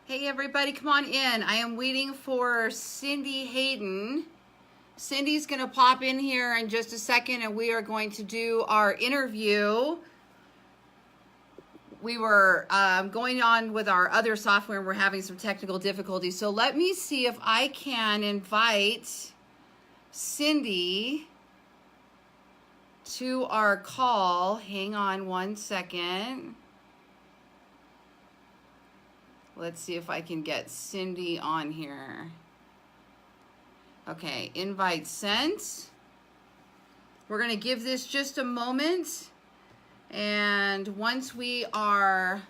Hey everybody, come on in. I am waiting for Cindy Hayden. Cindy's going to pop in here in just a second and we are going to do our interview. We were going on with our other software and we're having some technical difficulties. So let me see if I can invite Cindy to our call. Hang on one second. Let's see if I can get Cindy on here. Okay, invite sent. We're going to give this just a moment. And once we are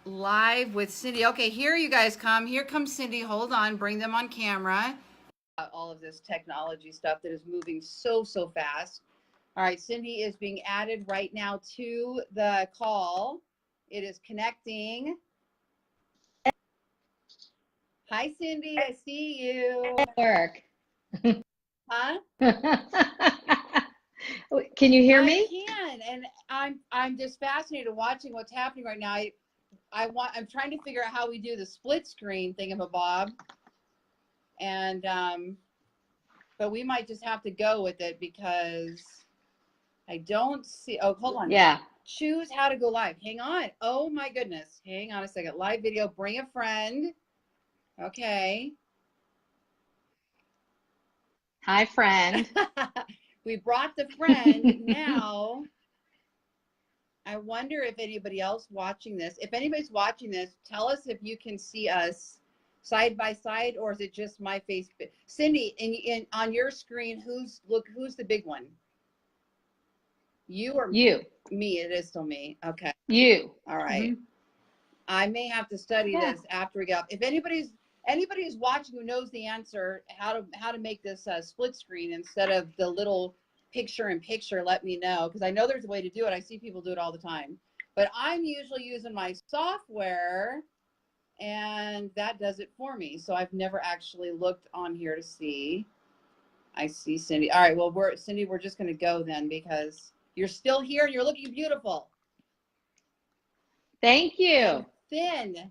live with Cindy. Okay, here you guys come. Here comes Cindy. Hold on. Bring them on camera. All of this technology stuff that is moving so fast. All right, Cindy is being added right now to the call. It is connecting. Hi, Cindy. I see you. Work. Huh? Can you hear me? I can, and I'm just fascinated watching what's happening right now. I'm trying to figure out how we do the split screen thingamabob, and but we might just have to go with it because I don't see. Oh, hold on. Yeah. Choose how to go live. Hang on. Oh my goodness. Hang on a second. Live video. Bring a friend. Okay. Hi, friend. We brought the friend. Now, I wonder if anybody else watching this, if anybody's watching this, tell us if you can see us side by side, or is it just my face? Cindy, in on your screen, who's the big one? You or you? Me? It is still me. Okay. You. All right. Mm-hmm. I may have to study this after we go up. If anybody who's watching who knows the answer, how to make this split screen instead of the little picture-in-picture, let me know, because I know there's a way to do it. I see people do it all the time. But I'm usually using my software, and that does it for me. So I've never actually looked on here to see. I see Cindy. All right, well, Cindy, we're just going to go then because you're still here and you're looking beautiful. Thank you. And thin.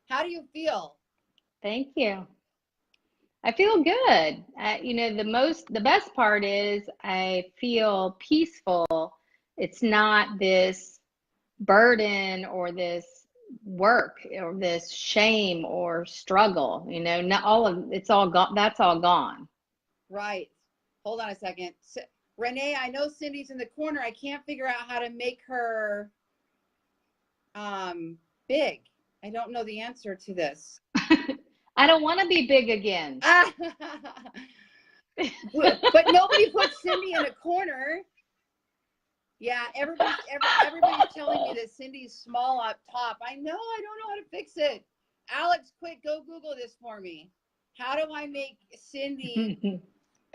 How do you feel? Thank you. I feel good. You know, the best part is I feel peaceful. It's not this burden or this work or this shame or struggle. You know, not all of it's all gone. That's all gone. Right. Hold on a second. Renee, I know Cindy's in the corner. I can't figure out how to make her big. I don't know the answer to this. I don't want to be big again. But nobody puts Cindy in a corner. Yeah, everybody's telling me that Cindy's small up top. I know, I don't know how to fix it. Alex, quick, go Google this for me. How do I make Cindy,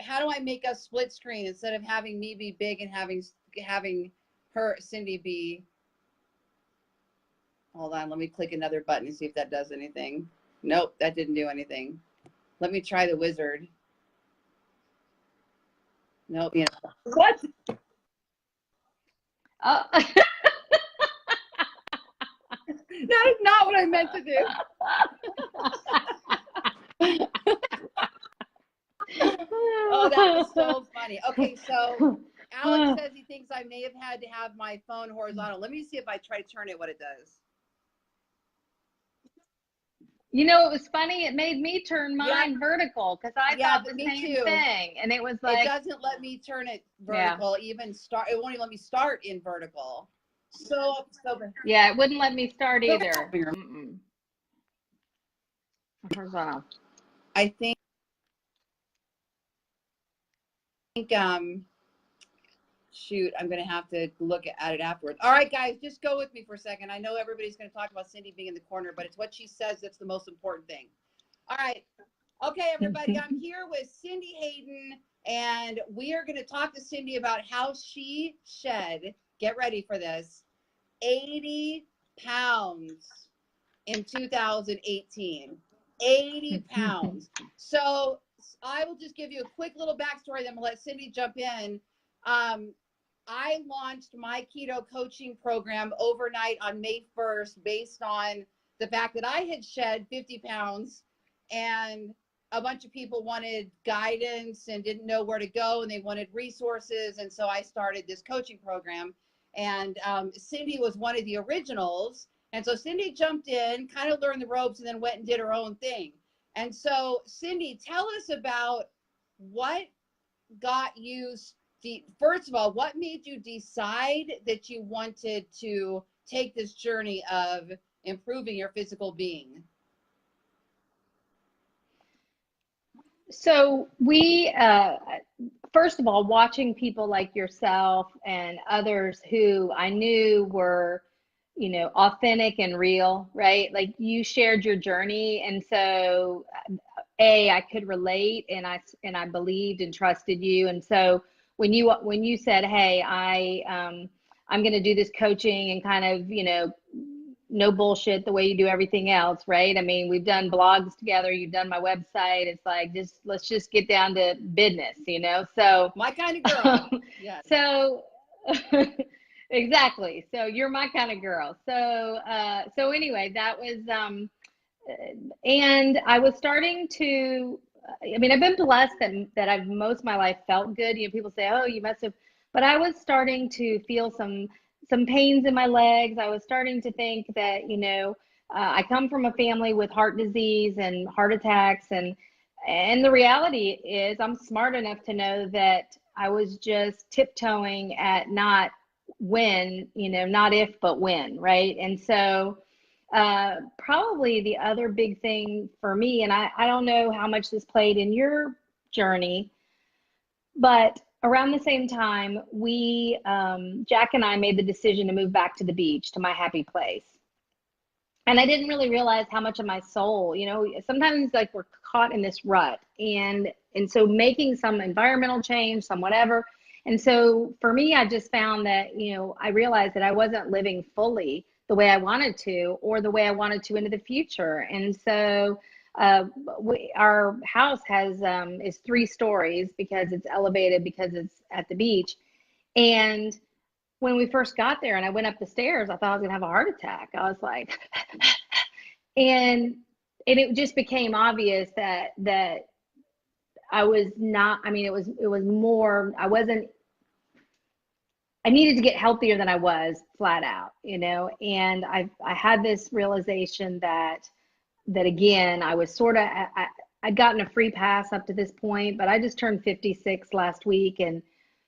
how do I make a split screen instead of having me be big and having Cindy be, hold on, let me click another button and see if that does anything. Nope, that didn't do anything. Let me try the wizard. Nope. Yeah. What? That is not what I meant to do. Oh, that was so funny. Okay, so Alex says he thinks I may have had to have my phone horizontal. Let me see if I try to turn it, what it does. You know, it was funny. It made me turn mine vertical because I thought the same thing. And it was like, it doesn't let me turn it vertical, even start. It won't even let me start in vertical. So yeah, it wouldn't let me start either. Horizontal. I think shoot, I'm going to have to look at it afterwards. All right, guys, just go with me for a second. I know everybody's going to talk about Cindy being in the corner, but it's what she says that's the most important thing. All right. Okay, everybody, I'm here with Cindy Hayden, and we are going to talk to Cindy about how she shed, get ready for this, 80 pounds in 2018. 80 pounds. So I will just give you a quick little backstory, then we'll let Cindy jump in. I launched my keto coaching program overnight on May 1st based on the fact that I had shed 50 pounds and a bunch of people wanted guidance and didn't know where to go, and they wanted resources. And so I started this coaching program, and Cindy was one of the originals. And so Cindy jumped in, kind of learned the ropes, and then went and did her own thing. And so Cindy, tell us about what got you, first of all, what made you decide that you wanted to take this journey of improving your physical being? So we, first of all, watching people like yourself and others who I knew were, you know, authentic and real, right? Like you shared your journey. And so I could relate, and I believed and trusted you. And so when you said, hey, I'm going to do this coaching and kind of, you know, no bullshit the way you do everything else, right? I mean, we've done blogs together, you've done my website. It's like, let's just get down to business, you know? So my kind of girl. Yeah. So exactly. So you're my kind of girl. So anyway, that was, and I was starting to, I mean, I've been blessed that I've most of my life felt good. You know, people say, oh, you must have, but I was starting to feel some pains in my legs. I was starting to think that, you know, I come from a family with heart disease and heart attacks. And the reality is I'm smart enough to know that I was just tiptoeing at not when, you know, not if, but when, right? And so probably the other big thing for me, and I don't know how much this played in your journey, but around the same time, we, Jack and I made the decision to move back to the beach, to my happy place. And I didn't really realize how much of my soul, you know, sometimes like we're caught in this rut. And so making some environmental change, some whatever. And so for me, I just found that, you know, I realized that I wasn't living fully the way I wanted to, or the way I wanted to into the future. And so our house has is 3 stories because it's elevated, because it's at the beach. And when we first got there and I went up the stairs, I thought I was gonna have a heart attack. I was like, and it just became obvious that I was not, I mean, it was more, I needed to get healthier than I was, flat out, you know. And I had this realization that again, I was sort of, I'd gotten a free pass up to this point, but I just turned 56 last week. And,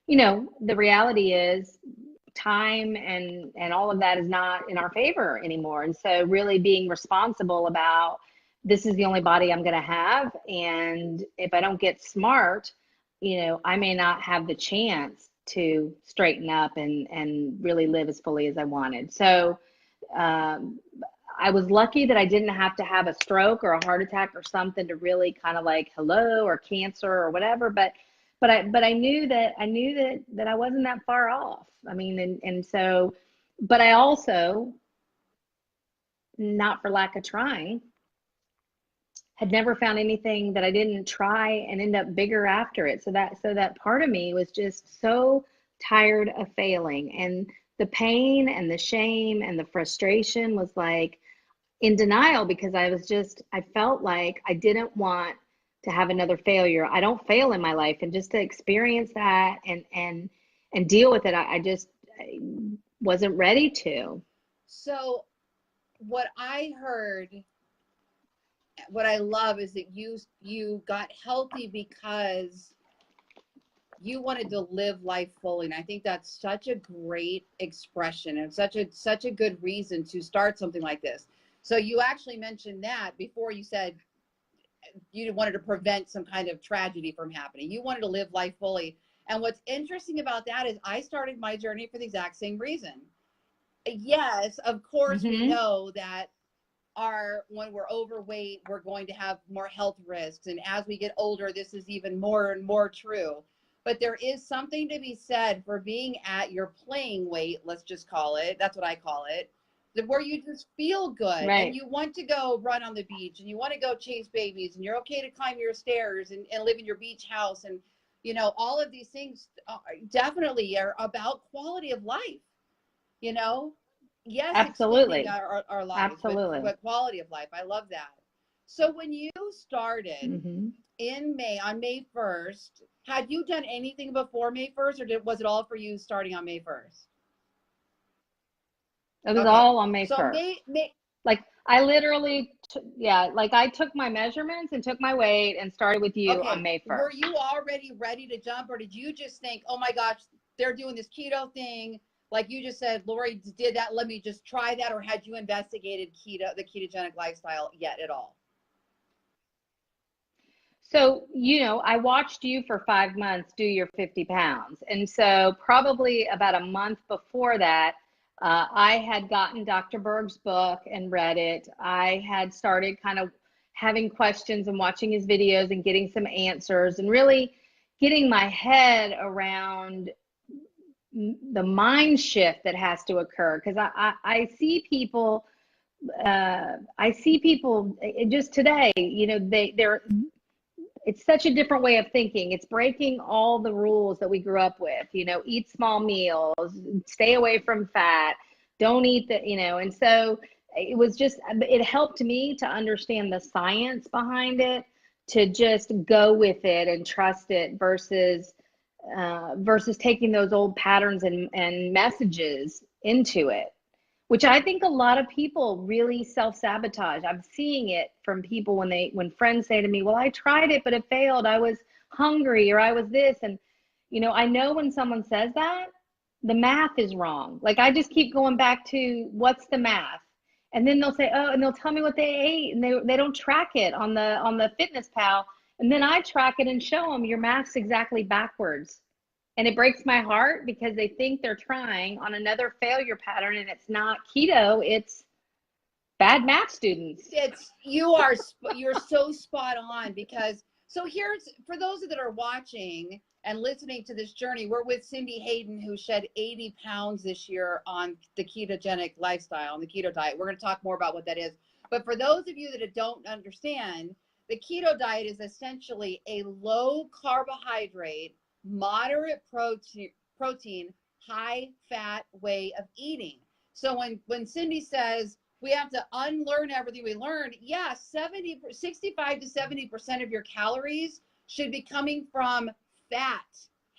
you know, the reality is time and all of that is not in our favor anymore. And so really being responsible about, this is the only body I'm going to have. And if I don't get smart, you know, I may not have the chance to straighten up and really live as fully as I wanted. So I was lucky that I didn't have to have a stroke or a heart attack or something to really kind of like, hello, or cancer or whatever. But I knew that I wasn't that far off. I mean, and so, but I also, not for lack of trying, had never found anything that I didn't try and end up bigger after it. So that part of me was just so tired of failing, and the pain and the shame and the frustration was like in denial, because I felt like I didn't want to have another failure. I don't fail in my life, and just to experience that and deal with it, I wasn't ready to. So what I heard, what I love is that you got healthy because you wanted to live life fully. And I think that's such a great expression and such a good reason to start something like this. So you actually mentioned that before. You said you wanted to prevent some kind of tragedy from happening. You wanted to live life fully. And what's interesting about that is I started my journey for the exact same reason. Yes, of course, we know that when we're overweight, we're going to have more health risks. And as we get older, this is even more and more true. But there is something to be said for being at your playing weight, let's just call it. That's what I call it. Where you just feel good, right, and you want to go run on the beach, and you want to go chase babies, and you're okay to climb your stairs and live in your beach house. And, you know, all of these things definitely are about quality of life. You know, yes, extending Absolutely. our lives, Absolutely. but quality of life. I love that. So when you started Mm-hmm. in May, on May 1st, had you done anything before May 1st, or was it all for you starting on May 1st? It was Okay. all on May So 1st. May, Like I literally, yeah, like I took my measurements and took my weight and started with you on okay. May Were 1st. you already ready to jump, or did you just think, oh my gosh, they're doing this keto thing? Like you just said, Lori did that. Let me just try that. Or had you investigated the ketogenic lifestyle yet at all? So, I watched you for 5 months do your 50 pounds. And so, probably about a month before that, I had gotten Dr. Berg's book and read it. I had started kind of having questions and watching his videos and getting some answers and really getting my head around the mind shift that has to occur. Because I see people. I see people just today, they're it's such a different way of thinking. It's breaking all the rules that we grew up with, eat small meals, stay away from fat, don't eat and so it helped me to understand the science behind it, to just go with it and trust it versus taking those old patterns and messages into it, which I think a lot of people really self-sabotage. I'm seeing it from people when friends say to me, well, I tried it, but it failed. I was hungry or I was this. And, I know when someone says that, the math is wrong. Like I just keep going back to what's the math? And then they'll say, oh, and they'll tell me what they ate and they don't track it on the Fitness Pal. And then I track it and show them your math's exactly backwards. And it breaks my heart because they think they're trying on another failure pattern, and it's not keto, it's bad math students. You're so spot on, because so here's for those that are watching and listening to this journey, we're with Cindy Hayden, who shed 80 pounds this year on the ketogenic lifestyle, on the keto diet. We're going to talk more about what that is. But for those of you that don't understand, the keto diet is essentially a low carbohydrate, moderate protein, high fat way of eating. So when Cindy says we have to unlearn everything we learned, yeah, 65 to 70% of your calories should be coming from fat,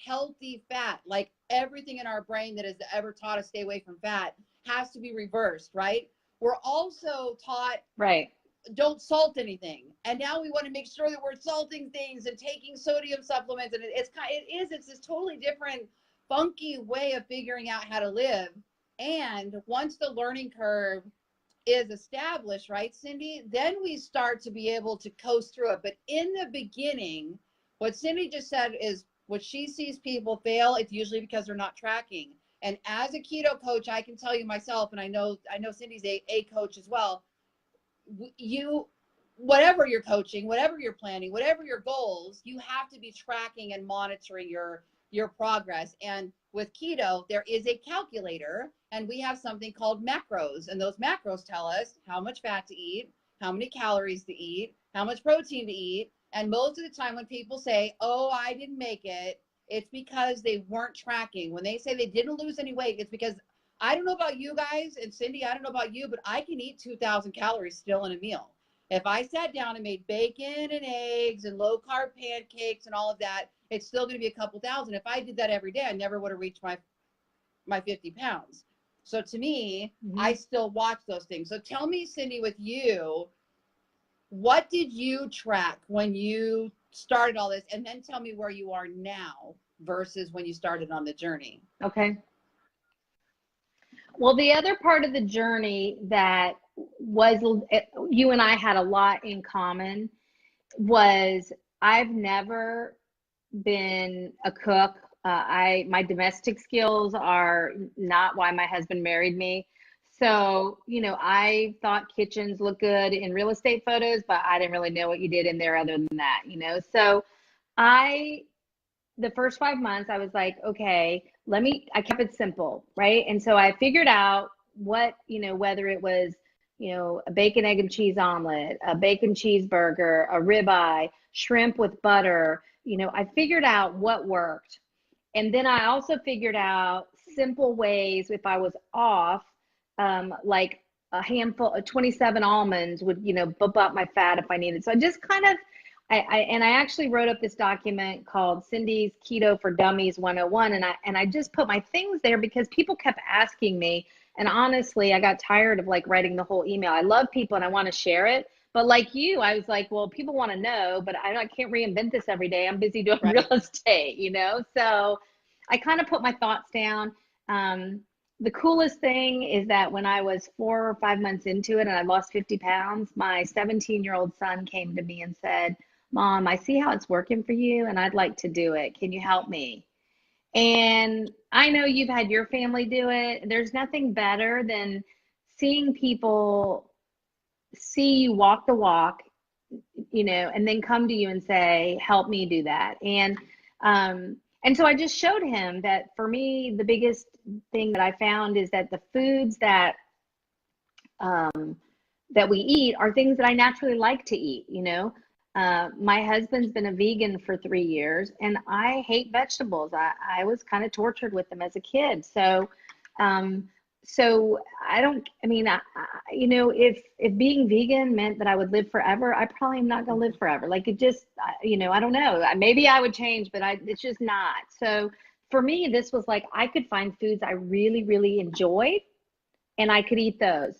healthy fat. Like everything in our brain that has ever taught us stay away from fat has to be reversed, right? We're also taught, right, don't salt anything, and now we want to make sure that we're salting things and taking sodium supplements, and it's this totally different funky way of figuring out how to live. And once the learning curve is established, right, Cindy, then we start to be able to coast through it. But in the beginning, what Cindy just said is what she sees people fail, it's usually because they're not tracking. And as a keto coach, I can tell you myself, and I know Cindy's a coach as well, whatever you're coaching, whatever you're planning, whatever your goals, you have to be tracking and monitoring your progress. And with keto, there is a calculator, and we have something called macros, and those macros tell us how much fat to eat, how many calories to eat, how much protein to eat. And most of the time when people say, oh, I didn't make it, it's because they weren't tracking. When they say they didn't lose any weight, it's because, I don't know about you guys, and Cindy, I don't know about you, but I can eat 2,000 calories still in a meal. If I sat down and made bacon and eggs and low carb pancakes and all of that, it's still going to be a couple thousand. If I did that every day, I never would have reached my 50 pounds. So to me, I still watch those things. So tell me, Cindy, with you, what did you track when you started all this? And then tell me where you are now versus when you started on the journey. Okay. Well, the other part of the journey that was, you and I had a lot in common, was I've never been a cook. My domestic skills are not why my husband married me. So, I thought kitchens look good in real estate photos, but I didn't really know what you did in there other than that, So the first 5 months, I was like, okay, I kept it simple, right? And so I figured out what, whether it was, a bacon, egg, and cheese omelet, a bacon cheeseburger, a ribeye, shrimp with butter, I figured out what worked. And then I also figured out simple ways, if I was off, like a handful of 27 almonds would, bump up my fat if I needed. So I just kind of, I actually wrote up this document called Cindy's Keto for Dummies 101. And I just put my things there because people kept asking me. And honestly, I got tired of like writing the whole email. I love people and I want to share it. But like you, I was like, well, people want to know, but I can't reinvent this every day. I'm busy doing real estate, So I kind of put my thoughts down. The coolest thing is that when I was 4 or 5 months into it and I lost 50 pounds, my 17-year-old son came to me and said, Mom, I see how it's working for you and I'd like to do it. Can you help me? And I know you've had your family do it. There's nothing better than seeing people see you walk the walk, and then come to you and say, help me do that. And so I just showed him that for me, the biggest thing that I found is that the foods that that we eat are things that I naturally like to eat, My husband's been a vegan for 3 years and I hate vegetables. I was kind of tortured with them as a kid. So if being vegan meant that I would live forever, I probably am not going to live forever. Like it just, I don't know. Maybe I would change, but it's just not. So for me, this was like, I could find foods I really, really enjoyed and I could eat those.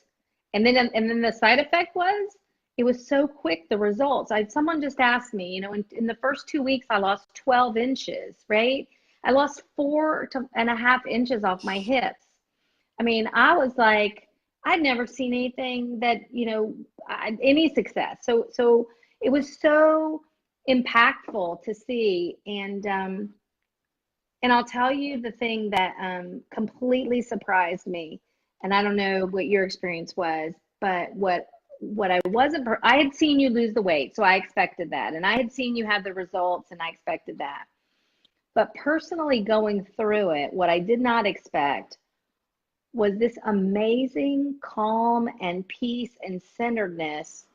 And then the side effect was, it was so quick, the results. Someone just asked me, in the first 2 weeks, I lost 12 inches, right? I lost 4.5 inches off my hips. I mean, I was like, I'd never seen anything that, any success. So it was so impactful to see. And I'll tell you the thing that completely surprised me. And I don't know what your experience was, but what I had seen you lose the weight, so I expected that. And I had seen you have the results and I expected that. But personally going through it, what I did not expect was this amazing calm and peace and centeredness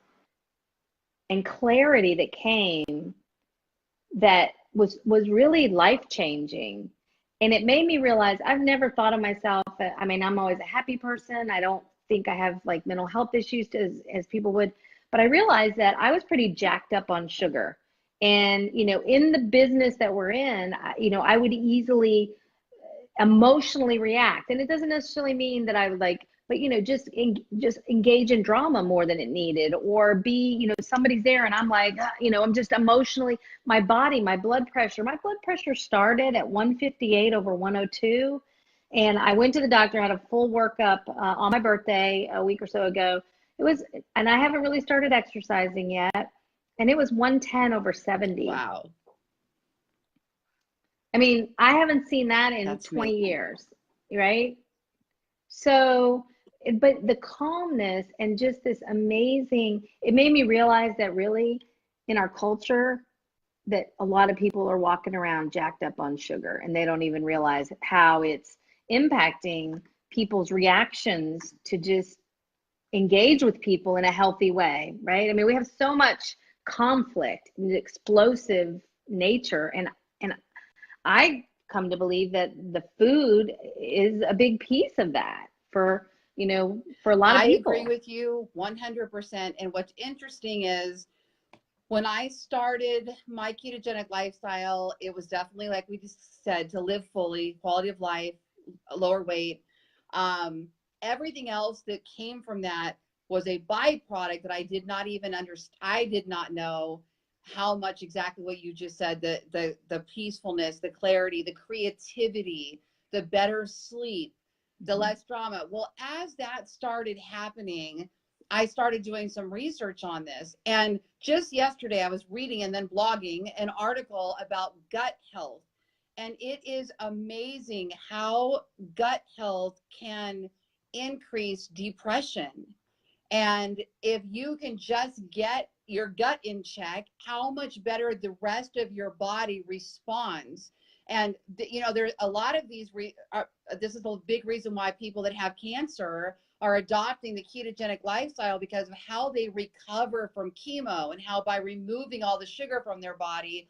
and clarity that came that was really life-changing. And it made me realize I've never thought of myself, I'm always a happy person. I don't think I have like mental health issues as people would, but I realized that I was pretty jacked up on sugar. And, in the business that we're in, I would easily emotionally react. And it doesn't necessarily mean that I would just engage in drama more than it needed, or be, somebody's there and I'm like, I'm just emotionally, my blood pressure started at 158 over 102. And I went to the doctor, had a full workup on my birthday a week or so ago. And I haven't really started exercising yet. And it was 110 over 70. Wow. I mean, I haven't seen that in 20 years, right? So, but the calmness and just this amazing, it made me realize that really in our culture, that a lot of people are walking around jacked up on sugar and they don't even realize how it's impacting people's reactions to just engage with people in a healthy way, right? I mean, we have so much conflict and explosive nature, and I come to believe that the food is a big piece of that for a lot of people. I agree with you 100%. And what's interesting is when I started my ketogenic lifestyle, it was definitely, like we just said, to live fully, quality of life, lower weight. Everything else that came from that was a byproduct that I did not even understand. I did not know how much exactly what you just said, the peacefulness, the clarity, the creativity, the better sleep, the less drama. Well, as that started happening, I started doing some research on this. And just yesterday, I was reading and then blogging an article about gut health. And it is amazing how gut health can increase depression. And if you can just get your gut in check, how much better the rest of your body responds. And there's a lot of these this is a big reason why people that have cancer are adopting the ketogenic lifestyle, because of how they recover from chemo and how by removing all the sugar from their body,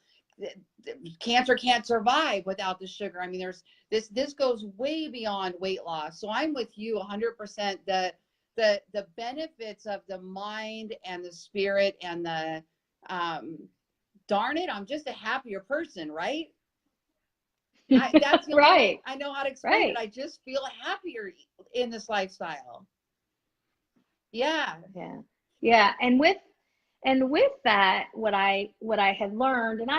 cancer can't survive without the sugar. I mean, this goes way beyond weight loss. So I'm with you 100%. The benefits of the mind and the spirit and the, darn it, I'm just a happier person, right? That's the only way I know how to explain it. I just feel happier in this lifestyle. Yeah. And with that, what I had learned, and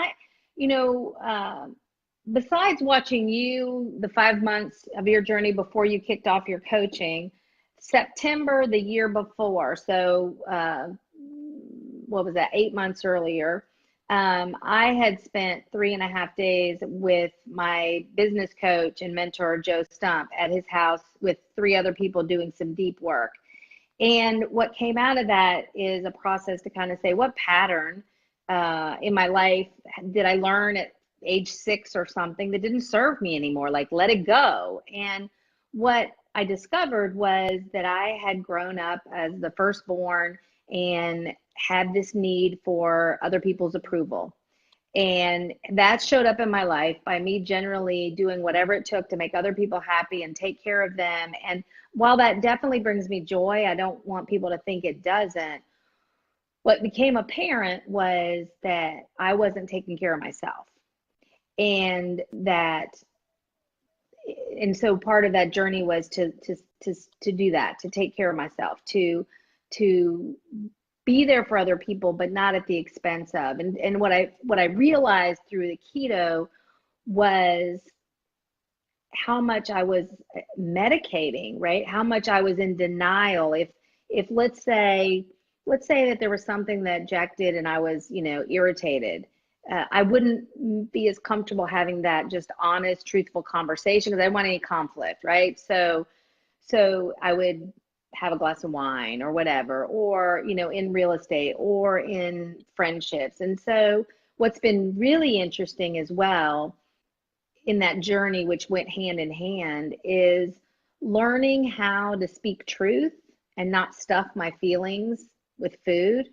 besides watching you the 5 months of your journey before you kicked off your coaching, September the year before, so what was that, 8 months earlier, I had spent 3.5 days with my business coach and mentor, Joe Stump, at his house with 3 other people doing some deep work. And what came out of that is a process to kind of say, what pattern in my life did I learn at age 6 or something that didn't serve me anymore? Like, let it go. And what I discovered was that I had grown up as the firstborn and had this need for other people's approval. And that showed up in my life by me generally doing whatever it took to make other people happy and take care of them. And while that definitely brings me joy, I don't want people to think it doesn't. What became apparent was that I wasn't taking care of myself. And so part of that journey was to do that, to take care of myself, to be there for other people, but not at the expense of. And what I realized through the keto was how much I was medicating, right? How much I was in denial. If let's say that there was something that Jack did and I was, irritated, I wouldn't be as comfortable having that just honest, truthful conversation because I didn't want any conflict, right? So I would have a glass of wine or whatever, or, in real estate or in friendships. And so what's been really interesting as well in that journey, which went hand in hand, is learning how to speak truth and not stuff my feelings with food.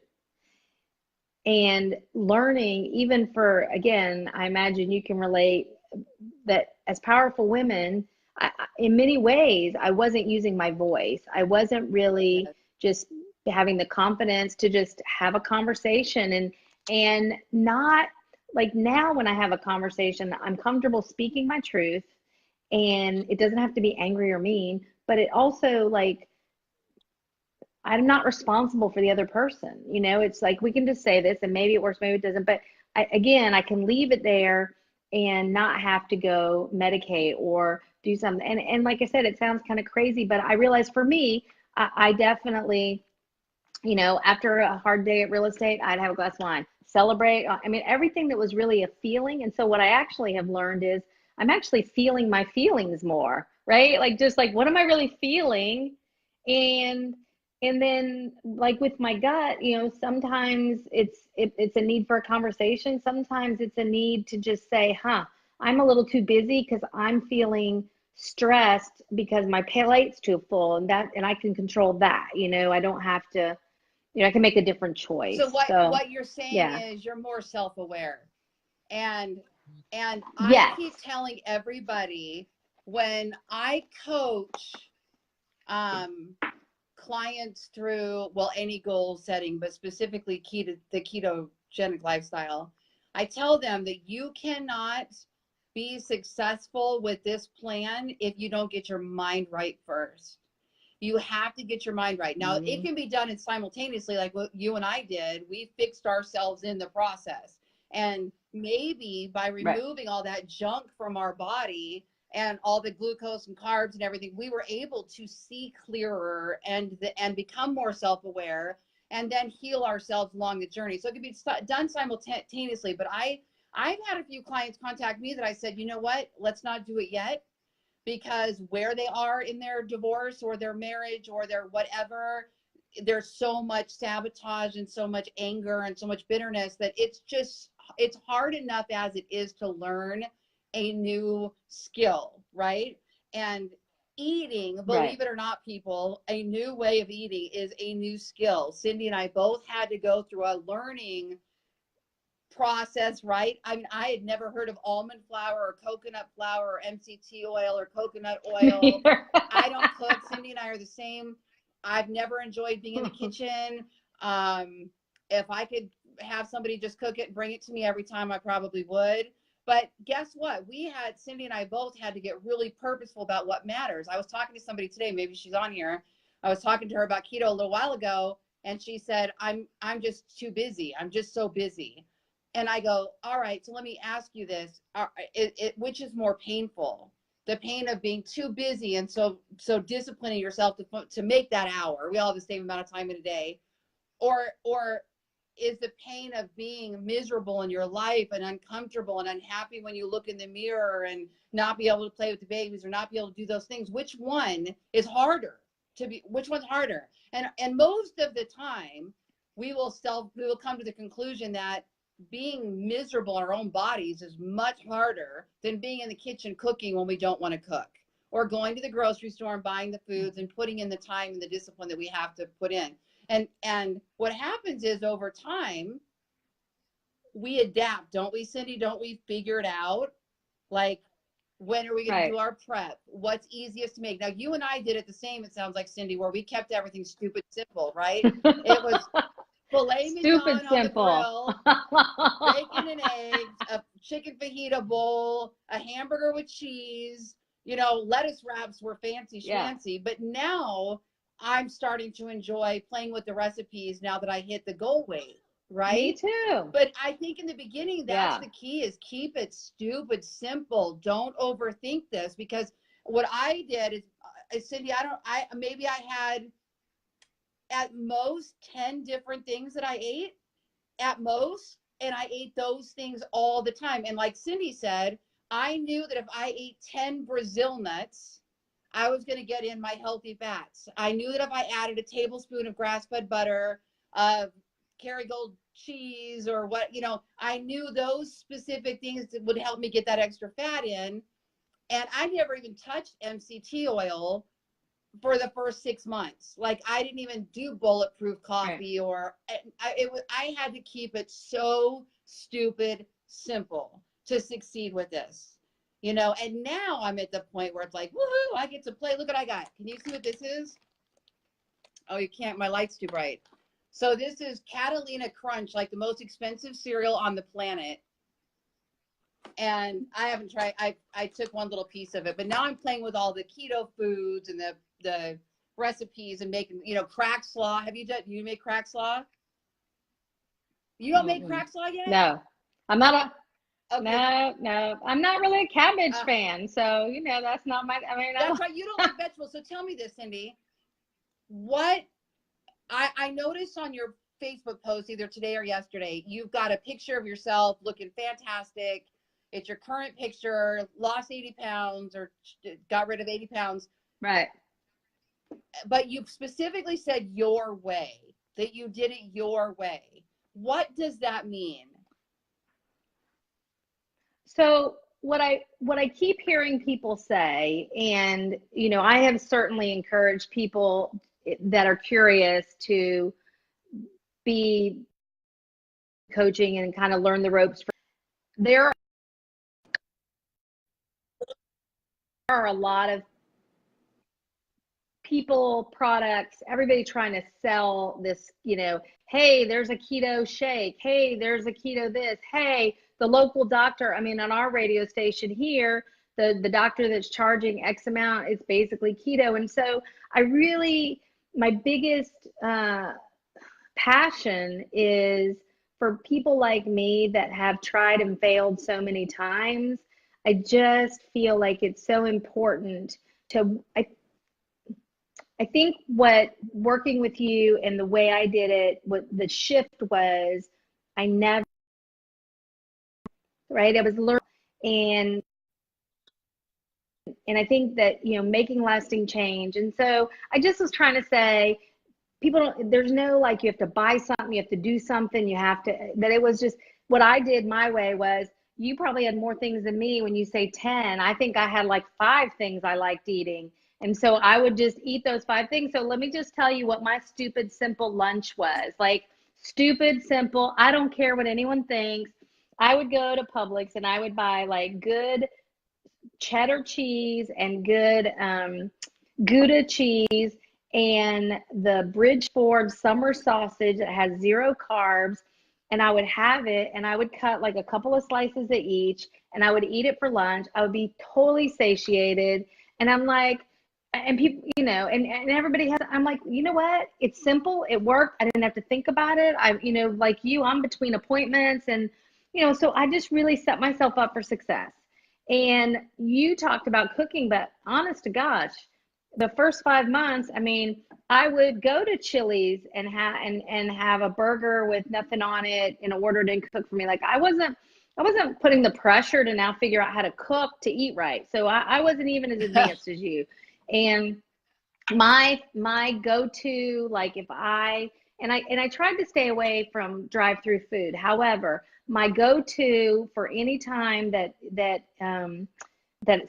And learning, even for, again, I imagine you can relate, that as powerful women, in many ways, I wasn't using my voice. I wasn't really just having the confidence to just have a conversation and not like now when I have a conversation, I'm comfortable speaking my truth, and it doesn't have to be angry or mean, but it also, like, I'm not responsible for the other person. It's like, we can just say this and maybe it works, maybe it doesn't. But I can leave it there and not have to go medicate or do something. And like I said, it sounds kind of crazy, but I realized for me, I definitely, after a hard day at real estate, I'd have a glass of wine, celebrate. I mean, everything that was really a feeling. And so what I actually have learned is I'm actually feeling my feelings more, right? Like, just like, what am I really feeling? And then, like with my gut, sometimes it's a need for a conversation. Sometimes it's a need to just say, I'm a little too busy because I'm feeling stressed because my plate's too full, and I can control that. I don't have to, I can make a different choice. So what you're saying is you're more self-aware. And I keep telling everybody when I coach clients through, any goal setting, but specifically the ketogenic lifestyle, I tell them that you cannot be successful with this plan if you don't get your mind right first. You have to get your mind right. Now, it can be done simultaneously, like what you and I did. We fixed ourselves in the process. And maybe by removing all that junk from our body and all the glucose and carbs and everything, we were able to see clearer and become more self-aware and then heal ourselves along the journey. So it can be done simultaneously. But I've had a few clients contact me that I said, you know what, let's not do it yet, because where they are in their divorce or their marriage or their whatever, there's so much sabotage and so much anger and so much bitterness that it's hard enough as it is to learn a new skill, right? And eating, believe it or not, people, a new way of eating is a new skill. Cindy and I both had to go through a learning processed, right? I mean, I had never heard of almond flour or coconut flour or MCT oil or coconut oil. I don't cook. Cindy and I are the same. I've never enjoyed being in the kitchen. If I could have somebody just cook it and bring it to me every time, I probably would. But guess what? Cindy and I both had to get really purposeful about what matters. I was talking to somebody today, maybe she's on here. I was talking to her about keto a little while ago, and she said, I'm just too busy. I'm just so busy. And I go, all right, so let me ask you this, which is more painful? The pain of being too busy and so disciplining yourself to make that hour. We all have the same amount of time in a day. Or is the pain of being miserable in your life and uncomfortable and unhappy when you look in the mirror and not be able to play with the babies or not be able to do those things? Which one is harder which one's harder? And most of the time we will come to the conclusion that being miserable in our own bodies is much harder than being in the kitchen cooking when we don't want to cook, or going to the grocery store and buying the foods and putting in the time and the discipline that we have to put in. And what happens is over time, we adapt, don't we, Cindy? Don't we figure it out? Like, when are we going to do our prep? What's easiest to make? Now, you and I did it the same, it sounds like, Cindy, where we kept everything stupid simple, right? It was filet mignon on the grill, bacon and eggs, a chicken fajita bowl, a hamburger with cheese, lettuce wraps were fancy schmancy. But now I'm starting to enjoy playing with the recipes now that I hit the goal weight, right? Me too. But I think in the beginning, that's the key, is keep it stupid simple. Don't overthink this, because what I did is Cindy, maybe I had at most 10 different things that I ate at most, and I ate those things all the time. And like Cindy said, I knew that if I ate 10 Brazil nuts, I was going to get in my healthy fats. I knew that if I added a tablespoon of grass-fed butter, Kerrygold cheese, or what, I knew those specific things that would help me get that extra fat in. And I never even touched MCT oil for the first 6 months. Like, I didn't even do bulletproof coffee, or I had to keep it so stupid simple to succeed with this, and now I'm at the point where it's like, woohoo, I get to play. Look what I got. Can you see what this is? Oh, you can't, my light's too bright. So this is Catalina Crunch, like the most expensive cereal on the planet. And I haven't tried, I took one little piece of it, but now I'm playing with all the keto foods and the recipes and making, crack slaw. You make crack slaw? You don't make crack slaw yet? No, I'm not no, I'm not really a cabbage fan. So, that's not my, that's right. You don't like vegetables. So tell me this, Cindy, what I noticed on your Facebook post either today or yesterday, you've got a picture of yourself looking fantastic. It's your current picture, lost 80 pounds or got rid of 80 pounds. Right. But you specifically said your way, that you did it your way. What does that mean? So what I keep hearing people say, and, I have certainly encouraged people that are curious to be coaching and kind of learn the ropes. There are a lot of people, products, everybody trying to sell this, hey, there's a keto shake. Hey, there's a keto this. Hey, the local doctor, on our radio station here, the doctor that's charging X amount is basically keto. And so my biggest passion is for people like me that have tried and failed so many times. I just feel like it's so important to, I think what working with you and the way I did it, what the shift was, I never, right? I was learning, and I think that, making lasting change. And so I just was trying to say, there's no, like, you have to buy something, you have to do something, that it was just, what I did my way was, you probably had more things than me when you say 10. I think I had like 5 things I liked eating. And so I would just eat those 5 things. So let me just tell you what my stupid, simple lunch was. Like, stupid, simple. I don't care what anyone thinks. I would go to Publix and I would buy like good cheddar cheese and good Gouda cheese and the Bridgeford summer sausage that has 0 carbs. And I would have it and I would cut like a couple of slices of each and I would eat it for lunch. I would be totally satiated. And I'm like, and people, and everybody has, I'm like, you know what? It's simple. It worked. I didn't have to think about it. Like you, I'm between appointments and, so I just really set myself up for success. And you talked about cooking, but honest to gosh, the first 5 months, I mean, I would go to Chili's and have a burger with nothing on it in order to cook for me. Like I wasn't putting the pressure to now figure out how to cook to eat right. So I wasn't even as advanced as you. And my go-to, like if I tried to stay away from drive-through food. However, my go-to for any time that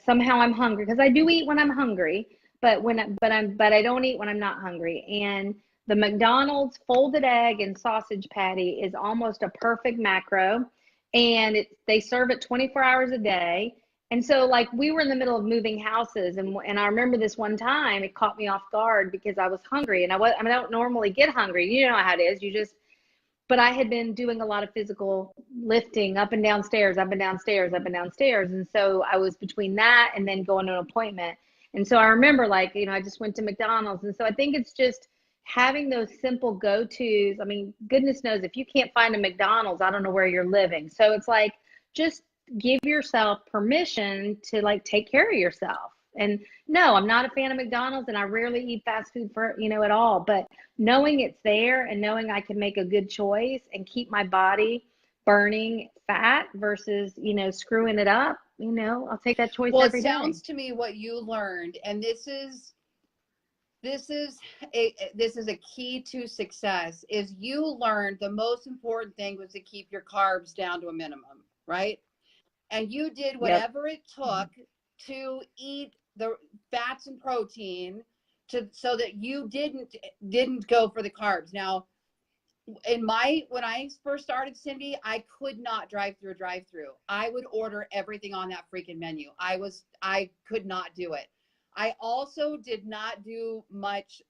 somehow I'm hungry, because I do eat when I'm hungry, but I don't eat when I'm not hungry. And the McDonald's folded egg and sausage patty is almost a perfect macro, and they serve it 24 hours a day. And so like we were in the middle of moving houses and I remember this one time it caught me off guard because I was hungry and I don't normally get hungry. You know how it is. But I had been doing a lot of physical lifting up and down stairs, up and down stairs, up and down stairs. And so I was between that and then going to an appointment. And so I remember like, I just went to McDonald's. And so I think it's just having those simple go-tos. I mean, goodness knows if you can't find a McDonald's, I don't know where you're living. So it's like, just give yourself permission to like take care of yourself. And no, I'm not a fan of McDonald's and I rarely eat fast food for, at all, but knowing it's there and knowing I can make a good choice and keep my body burning fat versus, screwing it up, I'll take that choice every day. Well, it sounds to me what you learned, and this is a key to success, is you learned the most important thing was to keep your carbs down to a minimum, right? And you did whatever it took to eat the fats and protein so that you didn't go for the carbs. Now, when I first started, Cindy, I could not drive through a drive-through. I would order everything on that freaking menu. I could not do it. I also did not do much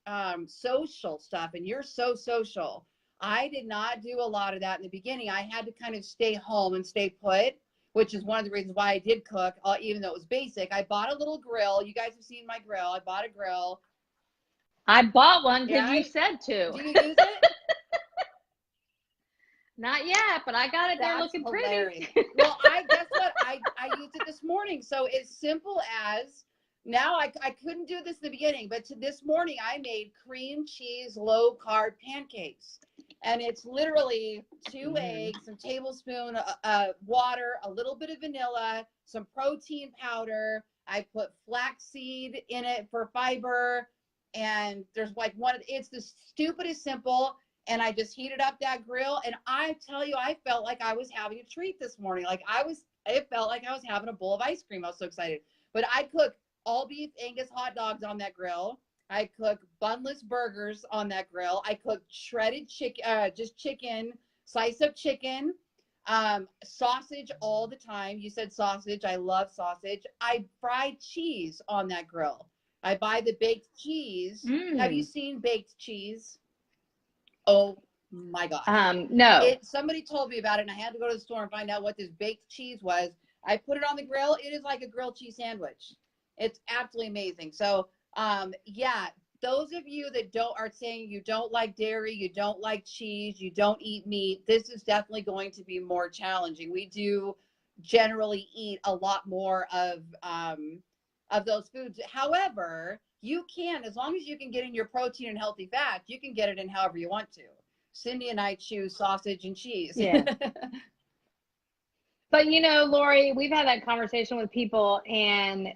social stuff, and you're so social. I did not do a lot of that in the beginning. I had to kind of stay home and stay put, which is one of the reasons why I did cook, even though it was basic. I bought a little grill. You guys have seen my grill. I bought a grill. I bought one because you said to. Do you use it? Not yet, but I got it there looking hilarious. Pretty. Well, guess what? I used it this morning. So as simple as, now I couldn't do this in the beginning, but this morning I made cream cheese low carb pancakes. And it's literally 2 eggs, a tablespoon water, a little bit of vanilla, some protein powder. I put flaxseed in it for fiber. And there's like it's the stupidest simple. And I just heated up that grill. And I tell you, I felt like I was having a treat this morning. It felt like I was having a bowl of ice cream. I was so excited. But I cooked all beef Angus hot dogs on that grill. I cook bunless burgers on that grill. I cook shredded chicken, just chicken, slice of chicken, sausage all the time. You said sausage. I love sausage. I fried cheese on that grill. I buy the baked cheese. Have you seen baked cheese? Oh my gosh. No. Somebody told me about it and I had to go to the store and find out what this baked cheese was. I put it on the grill. It is like a grilled cheese sandwich. It's absolutely amazing. So those of you that are saying you don't like dairy, you don't like cheese, you don't eat meat, this is definitely going to be more challenging. We do generally eat a lot more of those foods. However, you can, as long as you can get in your protein and healthy fats, you can get it in however you want to. Cindy and I choose sausage and cheese. Yeah. But, Lori, we've had that conversation with people and,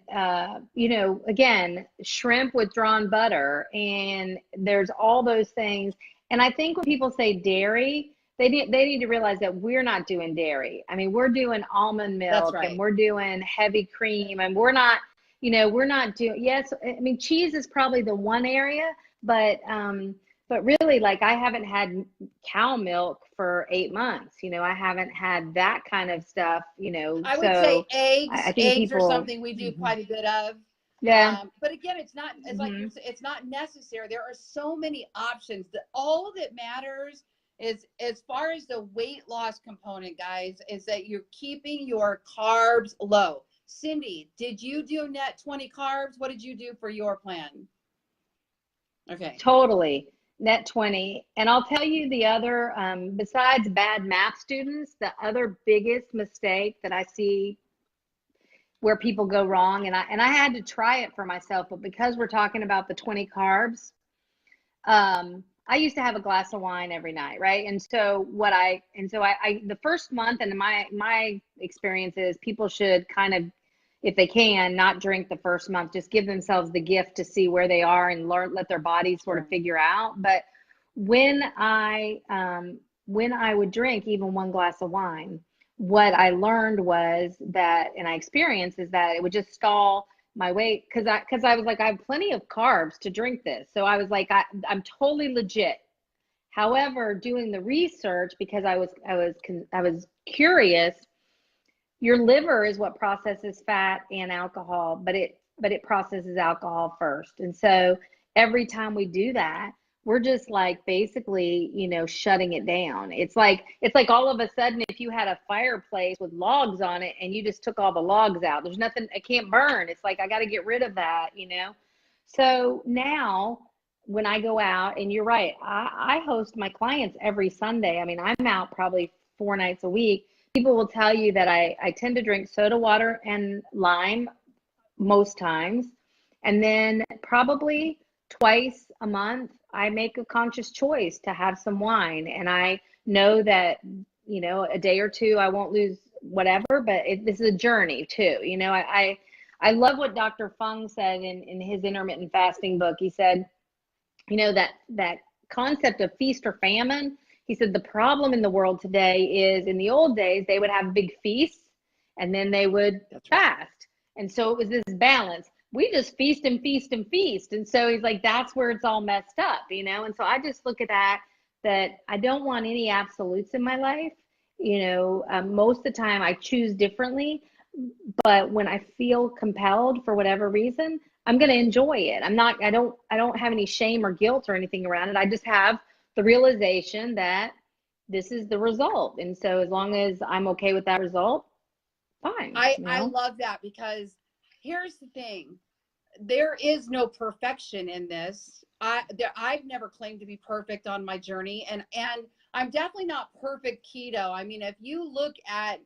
again, shrimp with drawn butter and there's all those things. And I think when people say dairy, they need to realize that we're not doing dairy. I mean, we're doing almond milk and we're doing heavy cream and we're not doing, yes, I mean, cheese is probably the one area, but But really, like, I haven't had cow milk for 8 months. I haven't had that kind of stuff, I would say so eggs. I think Eggs are people, something we do mhm. quite a bit of. Yeah. But again, it's not, it's like Hmm. it's not necessary. There are so many options that all that matters is, as far as the weight loss component, guys, is that you're keeping your carbs low. Cindy, did you do net 20 carbs? What did you do for your plan? Okay. Totally. Net 20. And I'll tell you the other, besides bad math students, the other biggest mistake that I see where people go wrong, and I had to try it for myself, but because we're talking about the 20 carbs, I used to have a glass of wine every night, right? And so I the first month, and my experience is people should kind of, if they can, not drink the first month, just give themselves the gift to see where they are and let their bodies sort of Sure. figure out. But when I would drink even one glass of wine, what I learned was that, and I experienced, is that it would just stall my weight, because I was like, I have plenty of carbs to drink this. So I was like, I'm totally legit. However, doing the research, because I was curious, your liver is what processes fat and alcohol, but it processes alcohol first. And so every time we do that, we're just like basically, shutting it down. It's like all of a sudden, if you had a fireplace with logs on it and you just took all the logs out, there's nothing, it can't burn. It's like, I got to get rid of that. So now when I go out, and you're right, I host my clients every Sunday. I mean, I'm out probably 4 nights a week. People will tell you that I tend to drink soda water and lime most times. And then probably twice a month, I make a conscious choice to have some wine. And I know that, a day or two, I won't lose whatever, but this is a journey too. I love what Dr. Fung said in his intermittent fasting book. He said, that concept of feast or famine. He said the problem in the world today is, in the old days, they would have big feasts and then they would That's right. fast. And so it was this balance. We just feast and feast and feast. And so he's like, that's where it's all messed up. And so I just look at that I don't want any absolutes in my life. Most of the time I choose differently, but when I feel compelled for whatever reason, I'm going to enjoy it. I don't have any shame or guilt or anything around it. I just have the realization that this is the result. And so as long as I'm okay with that result, fine. I love that, because here's the thing. There is no perfection in this. I've never claimed to be perfect on my journey, and I'm definitely not perfect keto. I mean, if you look at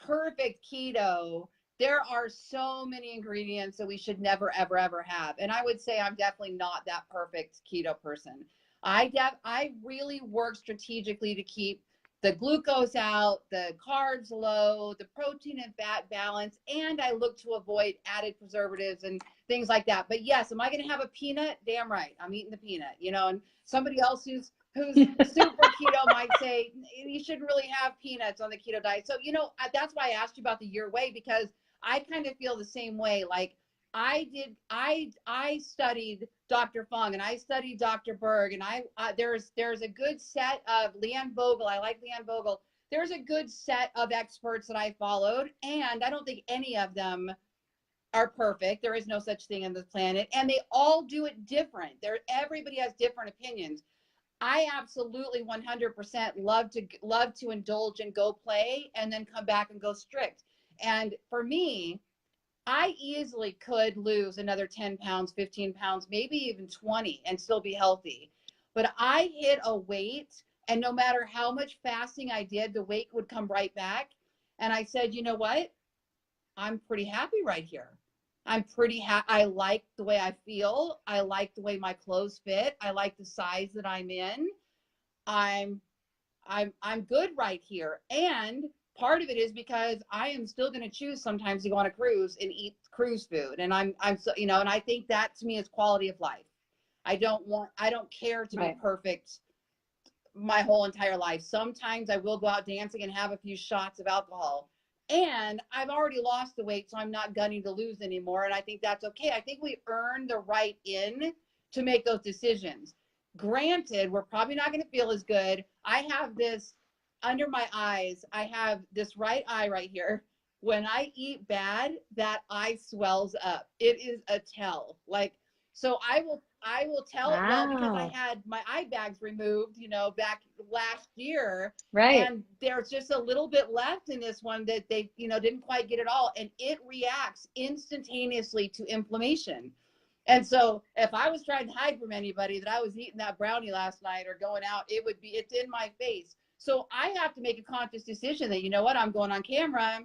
perfect keto, there are so many ingredients that we should never, ever, ever have. And I would say I'm definitely not that perfect keto person. I really work strategically to keep the glucose out, the carbs low, the protein and fat balance, and I look to avoid added preservatives and things like that. But yes, am I going to have a peanut? Damn right, I'm eating the peanut. And somebody else who's super keto might say you shouldn't really have peanuts on the keto diet. So that's why I asked you about the your way, because I kind of feel the same way. Like, I studied Dr. Fung, and I studied Dr. Berg, and there's a good set of Leanne Vogel. I like Leanne Vogel. There's a good set of experts that I followed, and I don't think any of them are perfect. There is no such thing on this planet, and they all do it different. Everybody has different opinions. I absolutely 100% love to indulge and go play, and then come back and go strict. And for me, I easily could lose another 10 pounds, 15 pounds, maybe even 20, and still be healthy. But I hit a weight, and no matter how much fasting I did, the weight would come right back. And I said, you know what? I'm pretty happy right here. I'm pretty I like the way I feel. I like the way my clothes fit. I like the size that I'm in. I'm I'm good right here. And part of it is because I am still going to choose sometimes to go on a cruise and eat cruise food. And I'm so, and I think that to me is quality of life. I don't care to be Right. perfect my whole entire life. Sometimes I will go out dancing and have a few shots of alcohol. And I've already lost the weight, so I'm not gunning to lose anymore. And I think that's okay. I think we earn the right to make those decisions. Granted, we're probably not going to feel as good. I have this under my eyes. I have this right eye right here. When I eat bad, that eye swells up. It is a tell. Like, so I will tell it well because I Wow. had my eye bags removed, you know, back last year. Right. And there's just a little bit left in this one that they, you know, didn't quite get it all. And it reacts instantaneously to inflammation. And so if I was trying to hide from anybody that I was eating that brownie last night or going out, it's in my face. So I have to make a conscious decision that, you know what, I'm going on camera.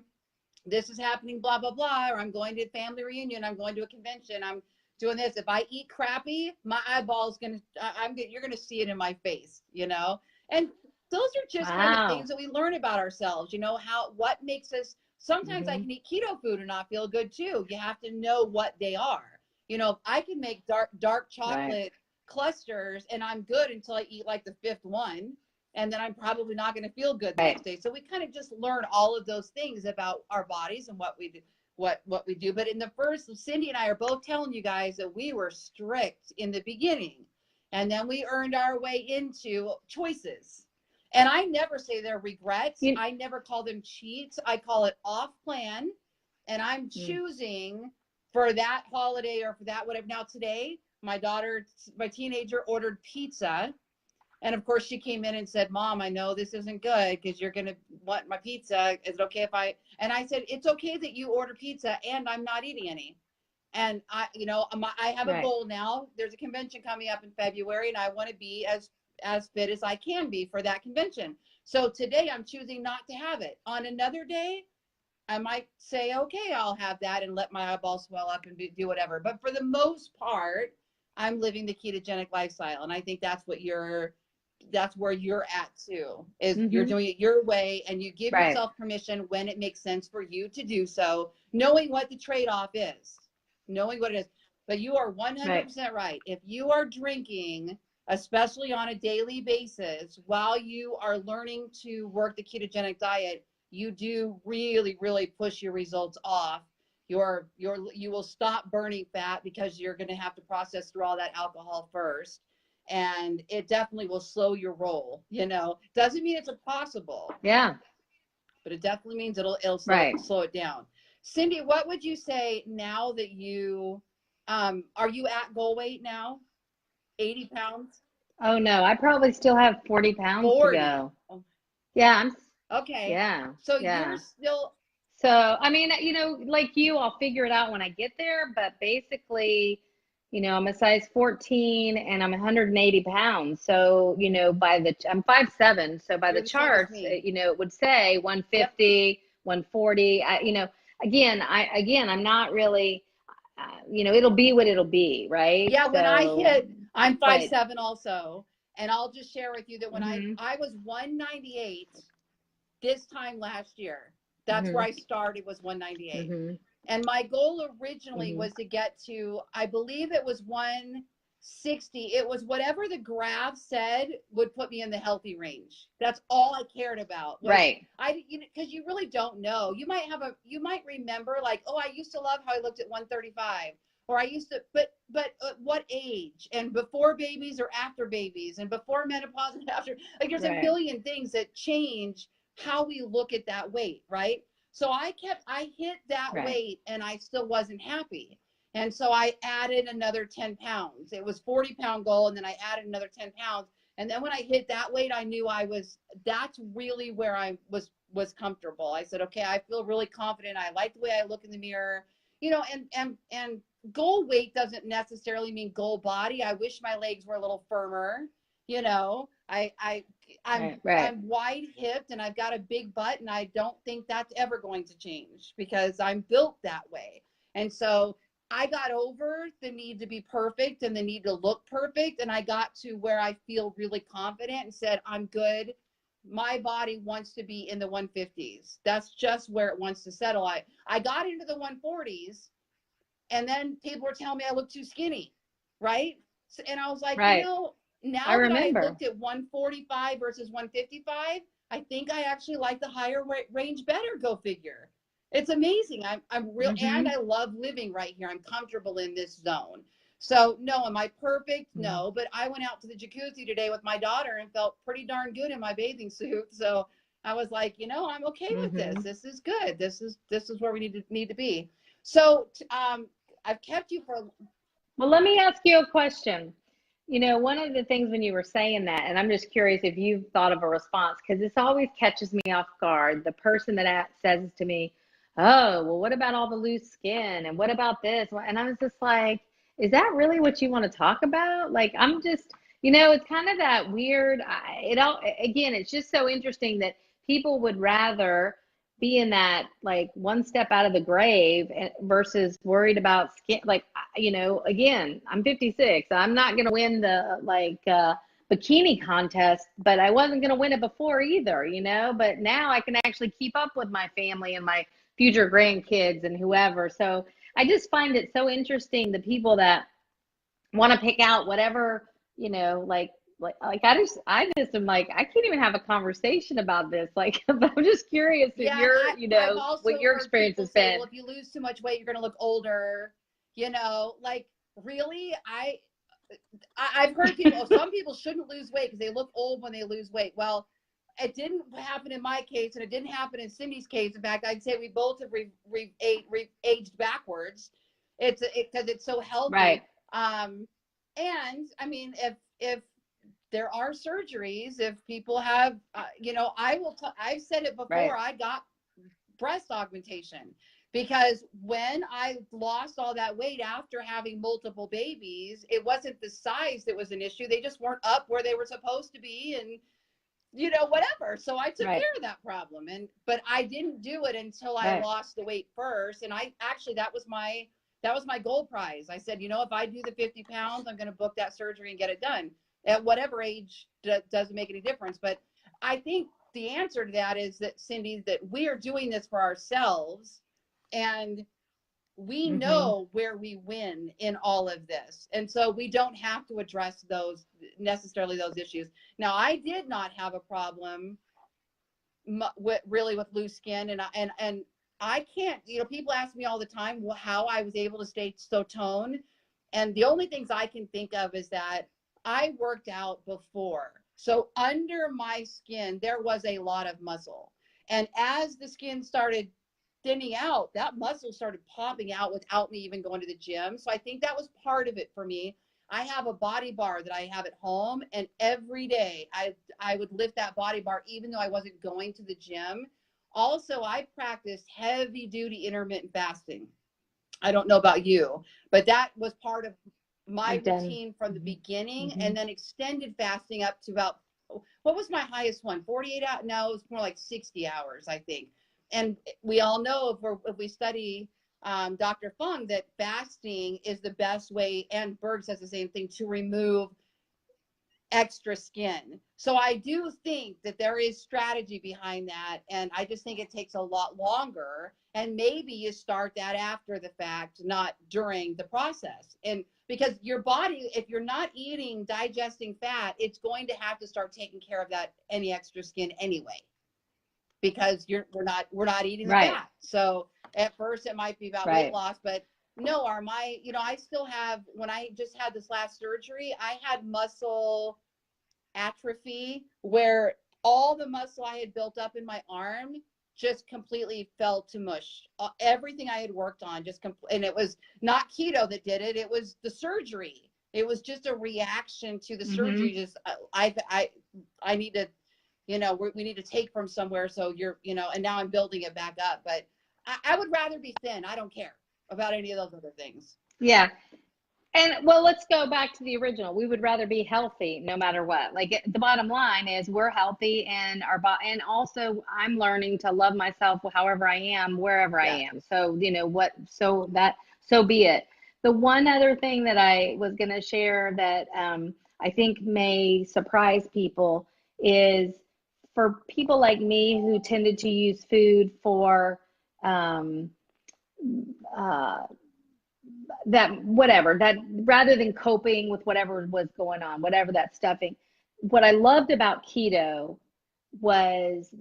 This is happening, blah, blah, blah. Or I'm going to a family reunion. I'm going to a convention. I'm doing this. If I eat crappy, my eyeball's you're going to see it in my face, you know? And those are just kind of Wow. things that we learn about ourselves, you know, what makes us, sometimes I Mhm. can eat keto food and not feel good too. You have to know what they are. You know, I can make dark chocolate clusters and I'm good until I eat like the fifth one. And then I'm probably not going to feel good the next day. So we kind of just learn all of those things about our bodies and what we do, what we do. But in the first, Cindy and I are both telling you guys that we were strict in the beginning. And then we earned our way into choices. And I never say they're regrets. I never call them cheats. I call it off plan. And I'm choosing for that holiday or for that whatever. Now today, my teenager ordered pizza. And of course she came in and said, Mom, I know this isn't good because you're going to want my pizza. Is it okay if and I said, it's okay that you order pizza and I'm not eating any. And I have a goal now. There's a convention coming up in February and I want to be as fit as I can be for that convention. So today I'm choosing not to have it. On another day, I might say, okay, I'll have that and let my eyeballs swell up and do whatever. But for the most part, I'm living the ketogenic lifestyle. And I think that's where you're at too, is you're doing it your way and you give yourself permission when it makes sense for you to do so, knowing what the trade-off is, knowing what it is. But you are 100% right. If you are drinking, especially on a daily basis, while you are learning to work the ketogenic diet, you do really, really push your results off. You will stop burning fat because you're going to have to process through all that alcohol first. And it definitely will slow your roll, you know. Doesn't mean it's impossible. Yeah. But it definitely means it'll slow it down. Cindy, what would you say now that you, are you at goal weight now? 80 pounds? Oh no, I probably still have 40 pounds to 40. go. Yeah, Okay. yeah. So Yeah. you're still. So, I mean, you know, like you, I'll figure it out when I get there, but basically, you know, I'm a size 14 and I'm 180 pounds. So, you know, I'm 5'7". So by the You're the same as charts, me. you know, it would say 150, 140. You know, I'm not really, you know, it'll be what it'll be, right? Yeah, when I'm but 5'7" also. And I'll just share with you that when mhm, I was 198 this time last year, that's where mhm, I started, was 198. mhm, And my goal originally mhm. was to get to, I believe it was 160. It was whatever the graph said would put me in the healthy range. That's all I cared about. Because you really don't know. You might remember like, oh, I used to love how I looked at 135. Or I used to, but what age, and before babies or after babies, and before menopause and after, like there's a million things that change how we look at that weight, right? So I hit that weight and I still wasn't happy. And so I added another 10 pounds. It was 40-pound goal. And then I added another 10 pounds. And then when I hit that weight, I knew that's really where I was comfortable. I said, okay, I feel really confident. I like the way I look in the mirror, you know, and goal weight doesn't necessarily mean goal body. I wish my legs were a little firmer, you know. I'm wide hipped and I've got a big butt, and I don't think that's ever going to change because I'm built that way. And so I got over the need to be perfect and the need to look perfect. And I got to where I feel really confident and said, I'm good. My body wants to be in the 150s. That's just where it wants to settle. I got into the 140s and then people were telling me I look too skinny. Right. So, and I was like, you know, now that I looked at 145 versus 155, I think I actually like the higher range better. Go figure. It's amazing. I'm real, and I love living right here. I'm comfortable in this zone. So no, am I perfect? No, but I went out to the jacuzzi today with my daughter and felt pretty darn good in my bathing suit. So I was like, you know, I'm okay with this. This is good. This is where we need to be. So I've kept you for. Well, let me ask you a question. You know, one of the things when you were saying that, and I'm just curious if you've thought of a response, because this always catches me off guard. The person that says to me, oh, well, what about all the loose skin? And what about this? And I was just like, is that really what you want to talk about? Like, I'm just, you know, it's kind of that weird, again, it's just so interesting that people would rather be in that like one step out of the grave versus worried about skin. Like, you know, again, I'm 56. I'm not going to win the bikini contest, but I wasn't going to win it before either, you know, but now I can actually keep up with my family and my future grandkids and whoever. So I just find it so interesting, the people that want to pick out whatever, you know, like I just am like, I can't even have a conversation about this. Like, I'm just curious if you know, what your experience has been. Well, if you lose too much weight, you're going to look older, you know, like really, I've heard people, some people shouldn't lose weight because they look old when they lose weight. Well, it didn't happen in my case, and it didn't happen in Cindy's case. In fact, I'd say we both have aged backwards. Because it's so healthy. Right. And I mean, if there are surgeries, if people have, you know, I've said it before, Right. I got breast augmentation because when I lost all that weight after having multiple babies, it wasn't the size that was an issue. They just weren't up where they were supposed to be, and you know, whatever. So I took care of that problem, but I didn't do it until I lost the weight first. And I actually, that was my goal prize. I said, you know, if I do the 50 pounds, I'm going to book that surgery and get it done at whatever age. Doesn't make any difference. But I think the answer to that is that, Cindy, that we are doing this for ourselves, and we know where we win in all of this. And so we don't have to address those issues. Now, I did not have a problem with loose skin. And I can't, you know, people ask me all the time how I was able to stay so toned. And the only things I can think of is that I worked out before. So under my skin, there was a lot of muscle. And as the skin started thinning out, that muscle started popping out without me even going to the gym. So I think that was part of it for me. I have a body bar that I have at home, and every day I would lift that body bar even though I wasn't going to the gym. Also, I practiced heavy duty intermittent fasting. I don't know about you, but that was part of my routine from the beginning, and then extended fasting up to about, what was my highest one? 48 hours? No, it was more like 60 hours, I think. And we all know if we study Dr. Fung, that fasting is the best way, and Berg says the same thing, to remove extra skin. So I do think that there is strategy behind that, and I just think it takes a lot longer, and maybe you start that after the fact, not during the process. And because your body, if you're not digesting fat, it's going to have to start taking care of that, any extra skin anyway, because we're not eating the fat. So at first it might be about weight loss, but no, I still have, when I just had this last surgery, I had muscle atrophy where all the muscle I had built up in my arm just completely fell to mush. Everything I had worked on and it was not keto that did it. It was the surgery. It was just a reaction to the surgery. Just, I need to, you know, we need to take from somewhere. So and now I'm building it back up, but I would rather be thin. I don't care about any of those other things. Yeah. And well, let's go back to the original. We would rather be healthy no matter what. Like, the bottom line is we're healthy, and and also I'm learning to love myself however I am, wherever I am. So, you know what, so be it. The one other thing that I was going to share that I think may surprise people is, for people like me who tended to use food for that rather than coping with whatever was going on, whatever that stuffing. What I loved about keto was,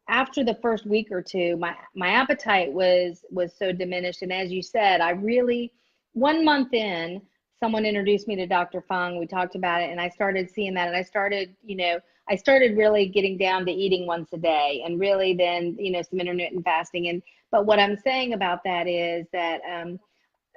after the first week or two, my appetite was so diminished. And as you said, I really, 1 month in, someone introduced me to Dr. Fung. We talked about it, and I started seeing that, and I started, I started really getting down to eating once a day, and really then, some intermittent fasting. But what I'm saying about that is that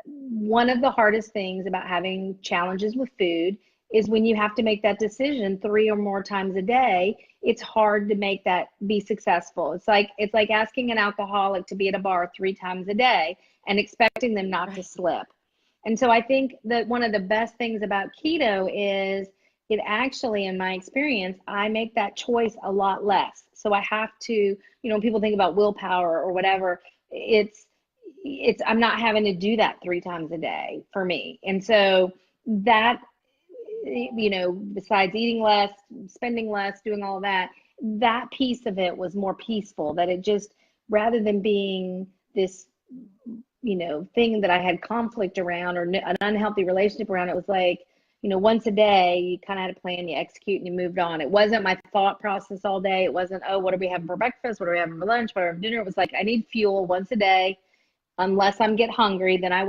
one of the hardest things about having challenges with food is when you have to make that decision 3 or more times a day. It's hard to make that be successful. It's like asking an alcoholic to be at a bar 3 times a day and expecting them not to slip. And so I think that one of the best things about keto is it actually, in my experience, I make that choice a lot less. So I have to, when people think about willpower or whatever, I'm not having to do that 3 times a day for me. And so that, besides eating less, spending less, doing all that piece of it was more peaceful, that it just, rather than being this, thing that I had conflict around or an unhealthy relationship around, it was like, once a day, you kind of had a plan, you execute, and you moved on. It wasn't my thought process all day. It wasn't, oh, what are we having for breakfast? What are we having for lunch? What are we having for dinner? It was like, I need fuel once a day. Unless I'm get hungry, then I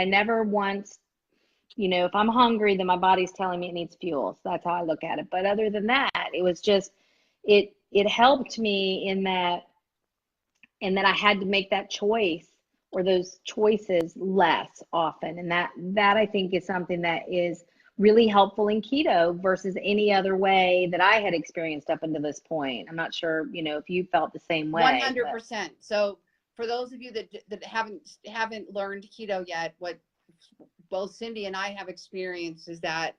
never once, if I'm hungry, then my body's telling me it needs fuel. So that's how I look at it. But other than that, it was just, it helped me in that I had to make that choice or those choices less often. And that I think is something that is really helpful in keto versus any other way that I had experienced up until this point. I'm not sure, if you felt the same way. 100%. So for those of you that haven't learned keto yet, what both Cindy and I have experienced is that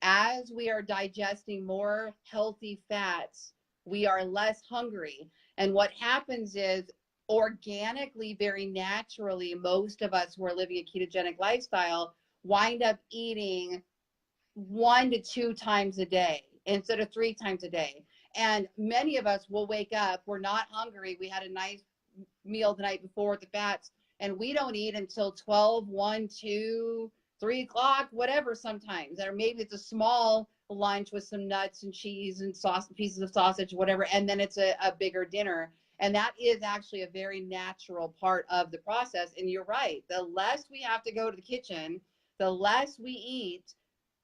as we are digesting more healthy fats, we are less hungry. And what happens is, organically, very naturally, most of us who are living a ketogenic lifestyle wind up eating 1 to 2 times a day instead of 3 times a day. And many of us will wake up, we're not hungry, we had a nice meal the night before with the fats, and we don't eat until 12, 1, 2, 3 o'clock, whatever sometimes. Or maybe it's a small lunch with some nuts and cheese and pieces of sausage, whatever, and then it's a bigger dinner. And that is actually a very natural part of the process. And you're right, the less we have to go to the kitchen, the less we eat,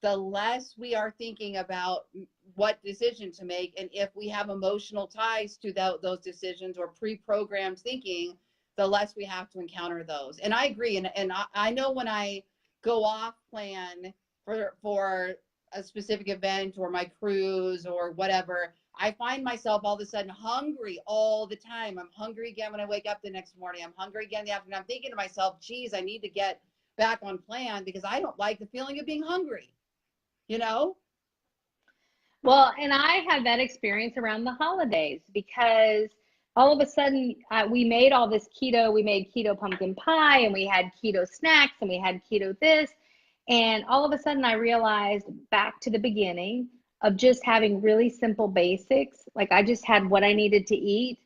the less we are thinking about what decision to make. And if we have emotional ties to those decisions or pre-programmed thinking, the less we have to encounter those. And I agree. And I know when I go off plan for a specific event or my cruise or whatever, I find myself all of a sudden hungry all the time. I'm hungry again when I wake up the next morning. I'm hungry again in the afternoon. I'm thinking to myself, geez, I need to get back on plan because I don't like the feeling of being hungry, Well, and I had that experience around the holidays because all of a sudden we made all this keto. We made keto pumpkin pie, and we had keto snacks, and we had keto this. And all of a sudden I realized, back to the beginning of just having really simple basics, like I just had what I needed to eat,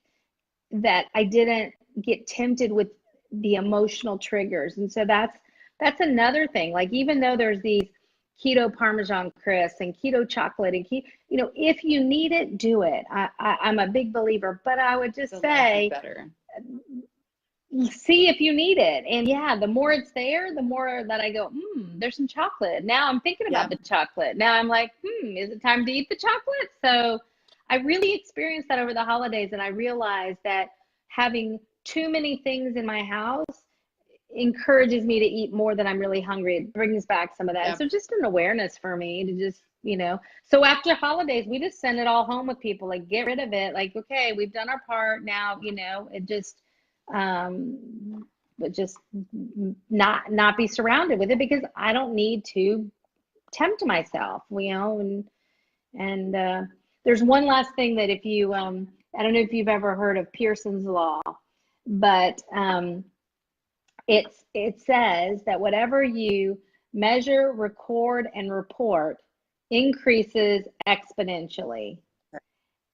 that I didn't get tempted with the emotional triggers. And so that's another thing. Like, even though there's these keto Parmesan crisps and keto chocolate and if you need it, do it. I'm a big believer, but I would just say, see if you need it. And yeah, the more it's there, the more that I go, there's some chocolate. Now I'm thinking about the chocolate. Now I'm like, is it time to eat the chocolate? So I really experienced that over the holidays. And I realized that having too many things in my house encourages me to eat more than I'm really hungry. It brings back some of that. So just an awareness for me to just, so after holidays, we just send it all home with people, like, get rid of it. Like, okay, we've done our part now, it just, but just not be surrounded with it, because I don't need to tempt myself, and there's one last thing that if you, I don't know if you've ever heard of Pearson's Law, but it says that whatever you measure, record, and report increases exponentially.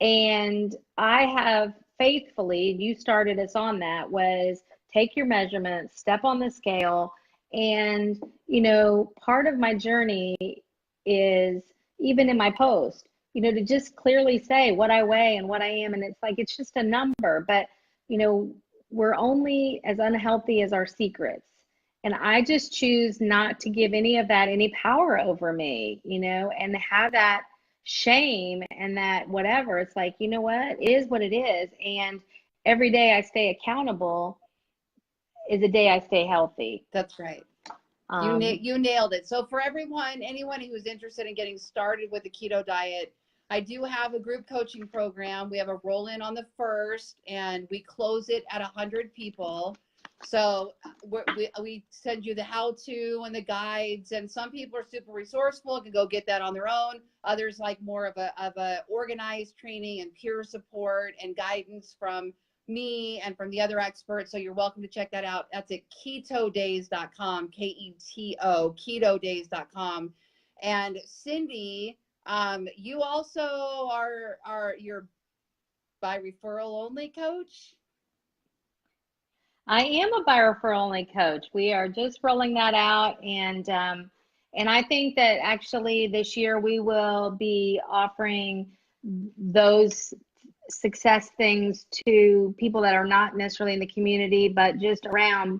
And I have faithfully, you started us on that, was take your measurements, step on the scale. And, part of my journey is, even in my post, to just clearly say what I weigh and what I am. And it's like, it's just a number, but, we're only as unhealthy as our secrets. And I just choose not to give any of that any power over me, and have that shame and that whatever. It's like, you know what? It is what it is. And every day I stay accountable is a day I stay healthy. That's right. You nailed it. So for anyone who's interested in getting started with the keto diet, I do have a group coaching program. We have a roll in on the 1st, and we close it at 100 people. So we send you the how-to and the guides, and some people are super resourceful, can go get that on their own. Others like more of a organized training and peer support and guidance from me and from the other experts. So you're welcome to check that out. That's at ketodays.com, Keto, ketodays.com. And Cindy, you also are your by referral only coach? I am a by referral only coach. We are just rolling that out, and I think that actually this year we will be offering those success things to people that are not necessarily in the community, but just around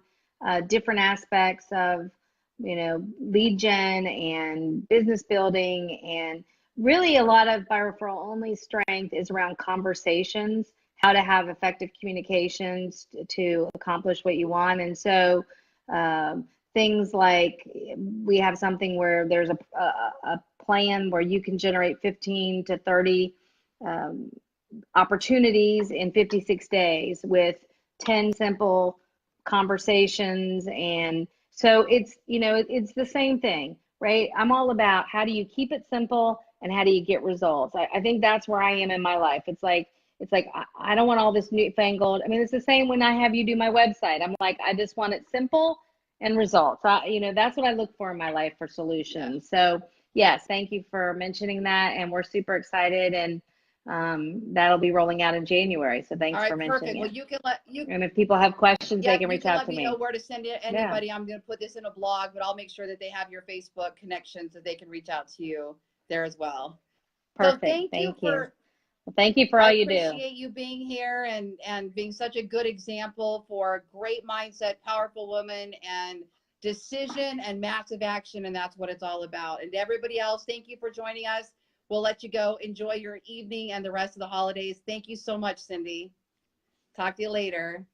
different aspects of, lead gen and business building. And really a lot of by referral only strength is around conversations, how to have effective communications to accomplish what you want. And so things like we have something where there's a plan where you can generate 15 to 30 opportunities in 56 days with 10 simple conversations. And so it's the same thing, right? I'm all about how do you keep it simple and how do you get results. I think that's where I am in my life. It's like I don't want all this newfangled. I mean, it's the same when I have you do my website. I'm like, I just want it simple and results. That's what I look for in my life, for solutions. So yes, thank you for mentioning that, and we're super excited, and that'll be rolling out in January. So thanks for mentioning perfect. it. Well, And if people have questions, they can reach out to me. Let me know where to send it. Anybody, I'm going to put this in a blog, but I'll make sure that they have your Facebook connection so they can reach out to you there as well. Perfect. So thank you. Well, thank you for all you do. I appreciate you being here and being such a good example for a great mindset, powerful woman, and decision and massive action. And that's what it's all about. And to everybody else, thank you for joining us. We'll let you go. Enjoy your evening and the rest of the holidays. Thank you so much, Cindy. Talk to you later.